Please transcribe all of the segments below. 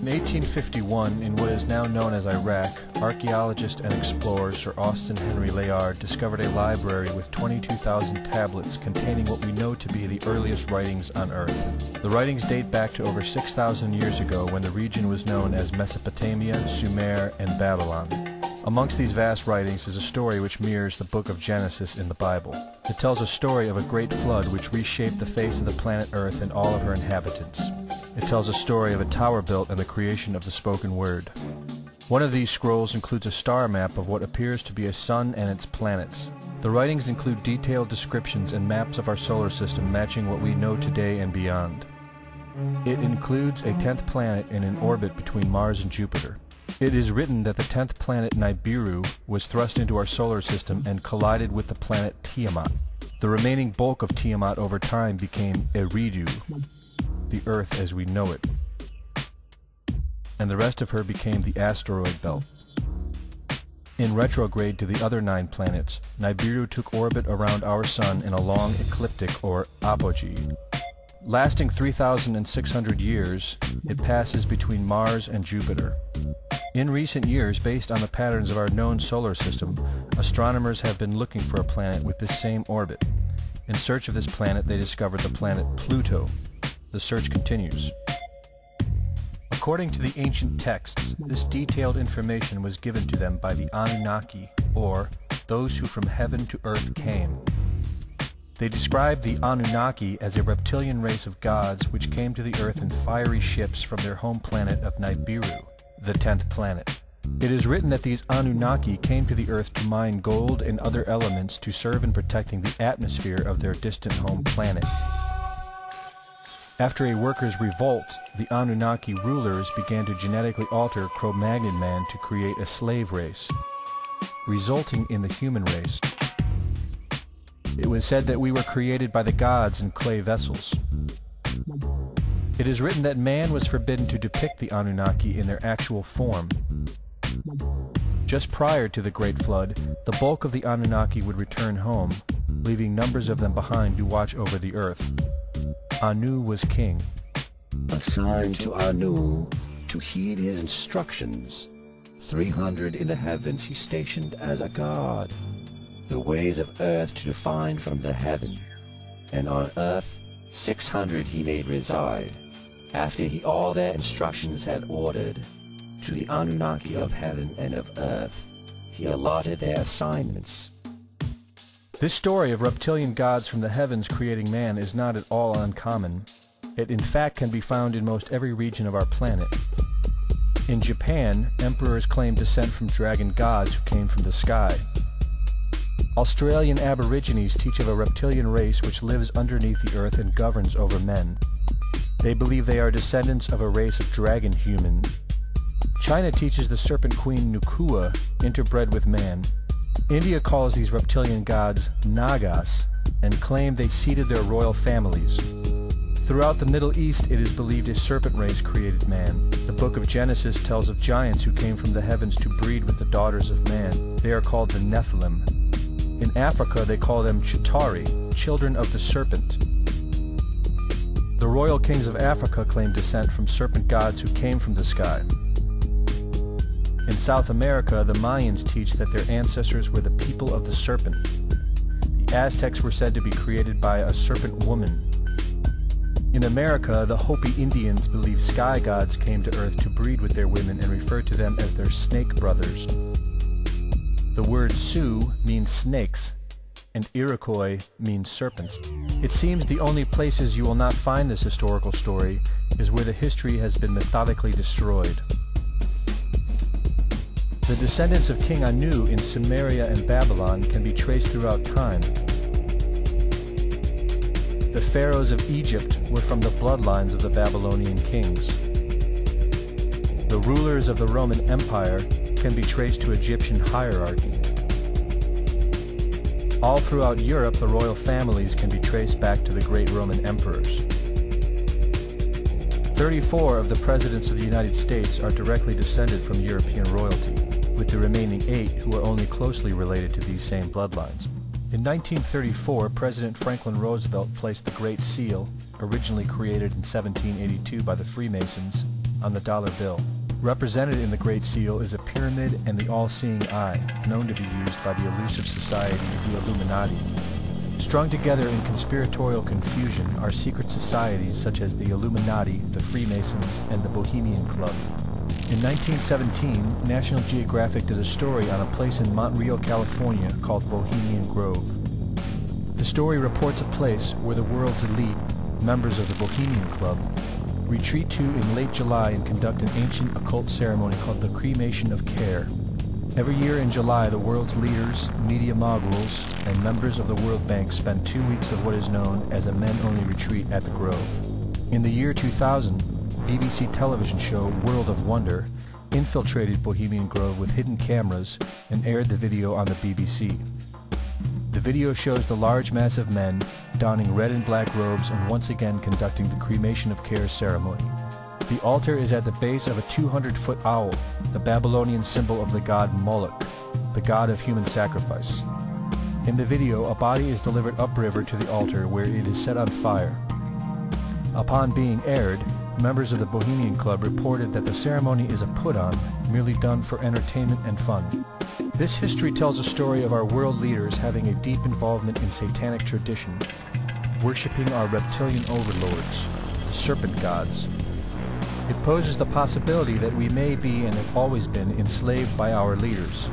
1851, in what is now known as Iraq, archaeologist and explorer Sir Austin Henry Layard discovered a library with 22,000 tablets containing what we know to be the earliest writings on Earth. The writings date back to over 6,000 years ago when the region was known as Mesopotamia, Sumer, and Babylon. Amongst these vast writings is a story which mirrors the book of Genesis in the Bible. It tells a story of a great flood which reshaped the face of the planet Earth and all of her inhabitants. It tells a story of a tower built and the creation of the spoken word. One of these scrolls includes a star map of what appears to be a sun and its planets. The writings include detailed descriptions and maps of our solar system matching what we know today and beyond. It includes a 10th planet in an orbit between Mars and Jupiter. It is written that the 10th planet Nibiru was thrust into our solar system and collided with the planet Tiamat. The remaining bulk of Tiamat over time became Eridu, the Earth as we know it, and the rest of her became the asteroid belt. In retrograde to the other 9 planets, Nibiru took orbit around our Sun in a long ecliptic or apogee. Lasting 3,600 years, it passes between Mars and Jupiter. In recent years, based on the patterns of our known solar system, astronomers have been looking for a planet with this same orbit. In search of this planet, they discovered the planet Pluto. The search continues. According to the ancient texts, this detailed information was given to them by the Anunnaki, or those who from heaven to earth came. They described the Anunnaki as a reptilian race of gods which came to the earth in fiery ships from their home planet of Nibiru, the 10th planet. It is written that these Anunnaki came to the earth to mine gold and other elements to serve in protecting the atmosphere of their distant home planet. After a workers' revolt, the Anunnaki rulers began to genetically alter Cro-Magnon man to create a slave race, resulting in the human race. It was said that we were created by the gods in clay vessels. It is written that man was forbidden to depict the Anunnaki in their actual form. Just prior to the Great Flood, the bulk of the Anunnaki would return home, leaving numbers of them behind to watch over the earth. Anu was king. Assigned to Anu to heed his instructions. 300 in the heavens he stationed as a god, the ways of earth to define from the heaven, and on earth 600 he made reside, after he all their instructions had ordered. To the Anunnaki of heaven and of earth he allotted their assignments. This story of reptilian gods from the heavens creating man is not at all uncommon. It in fact can be found in most every region of our planet. In Japan, emperors claim descent from dragon gods who came from the sky. Australian Aborigines teach of a reptilian race which lives underneath the earth and governs over men. They believe they are descendants of a race of dragon human. China teaches the serpent queen Nukua interbred with man. India calls these reptilian gods Nagas and claim they seeded their royal families. Throughout the Middle East it is believed a serpent race created man. The book of Genesis tells of giants who came from the heavens to breed with the daughters of man. They are called the Nephilim. In Africa they call them Chitauri, children of the serpent. The royal kings of Africa claim descent from serpent gods who came from the sky. In South America, the Mayans teach that their ancestors were the people of the serpent. The Aztecs were said to be created by a serpent woman. In America, the Hopi Indians believe sky gods came to earth to breed with their women and refer to them as their snake brothers. The word Sioux means snakes, and Iroquois means serpents. It seems the only places you will not find this historical story is where the history has been methodically destroyed. The descendants of King Anu in Sumeria and Babylon can be traced throughout time. The pharaohs of Egypt were from the bloodlines of the Babylonian kings. The rulers of the Roman Empire can be traced to Egyptian hierarchy. All throughout Europe, the royal families can be traced back to the great Roman emperors. 34 of the presidents of the United States are directly descended from European royalty, with the remaining 8 who are only closely related to these same bloodlines. In 1934, President Franklin Roosevelt placed the Great Seal, originally created in 1782 by the Freemasons, on the dollar bill. Represented in the Great Seal is a pyramid and the all-seeing eye, known to be used by the elusive society, the Illuminati. Strung together in conspiratorial confusion are secret societies such as the Illuminati, the Freemasons, and the Bohemian Club. In 1917, National Geographic did a story on a place in Montreal, California called Bohemian Grove. The story reports a place where the world's elite, members of the Bohemian Club, retreat to in late July and conduct an ancient occult ceremony called the Cremation of Care. Every year in July, the world's leaders, media moguls, and members of the World Bank spend 2 weeks of what is known as a men-only retreat at the Grove. In the year 2000, BBC television show World of Wonder infiltrated Bohemian Grove with hidden cameras and aired the video on the BBC. The video shows the large mass of men donning red and black robes and once again conducting the Cremation of Care ceremony. The altar is at the base of a 200-foot owl, the Babylonian symbol of the god Moloch, the god of human sacrifice. In the video, a body is delivered upriver to the altar where it is set on fire. Upon being aired, members of the Bohemian Club reported that the ceremony is a put-on, merely done for entertainment and fun. This history tells a story of our world leaders having a deep involvement in satanic tradition, worshipping our reptilian overlords, the serpent gods. It poses the possibility that we may be and have always been enslaved by our leaders,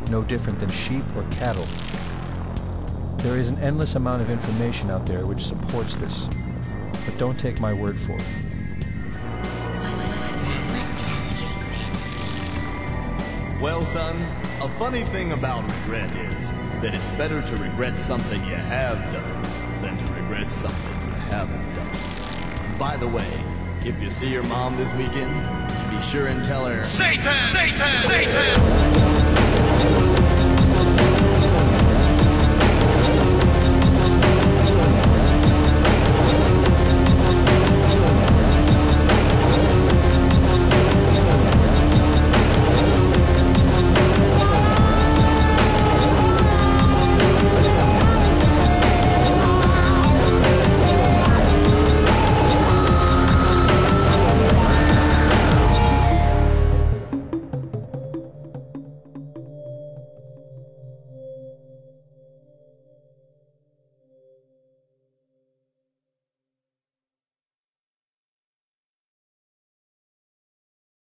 no different than sheep or cattle. There is an endless amount of information out there which supports this, but don't take my word for it. Well, son, a funny thing about regret is that it's better to regret something you have done than to regret something you haven't done. And by the way, if you see your mom this weekend, be sure and tell her, Satan! Satan! Satan!